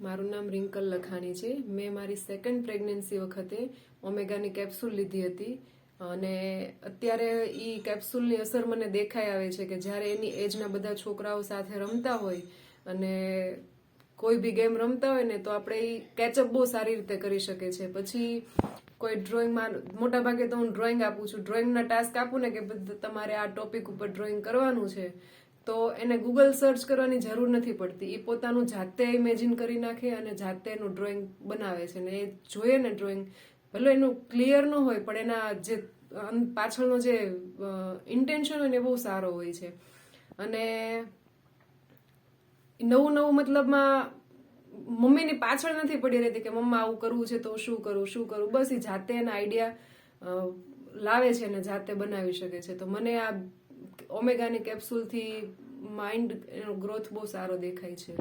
મારું નામ રિંકલ લખાણી છે. મેં મારી સેકન્ડ પ્રેગ્નન્સી વખતે ઓમેગાની કેપ્સ્યુલ લીધી હતી અને અત્યારે એ કેપ્સ્યુલની અસર મને દેખાઈ આવે છે કે જ્યારે એની એજના બધા છોકરાઓ સાથે રમતા હોય અને કોઈ બી ગેમ રમતા હોય ને તો આપણે એ કેચઅપ બહુ સારી રીતે કરી શકે છે. પછી કોઈ ડ્રોઈંગમાં, મોટા ભાગે તો હું ડ્રોઈંગ આપું છું, ડ્રોઈંગના ટાસ્ક આપું ને કે તમારે આ ટોપિક ઉપર ડ્રોઈંગ કરવાનું છે, તો એને ગૂગલ સર્ચ કરવાની જરૂર નથી પડતી. એ પોતાનું જાતે ઇમેજિન કરી નાખે અને જાતે એનું ડ્રોઈંગ બનાવે છે. ને એ જોઈએ ને ડ્રોઈંગ, ભલે એનું ક્લિયર ન હોય પણ એના જે પાછળનો જે ઇન્ટેન્શન હોય ને એ બહુ સારો હોય છે. અને નવું નવું મતલબમાં મમ્મીની પાછળ નથી પડી રહેતી કે મમ્મા આવું કરવું છે તો શું કરું. બસ એ જાતે એના આઈડિયા લાવે છે અને જાતે બનાવી શકે છે. તો મને આ ઓમેગાની કેપ્સ્યુલથી માઇન્ડ એનો ગ્રોથ બહુ સારો દેખાય છે.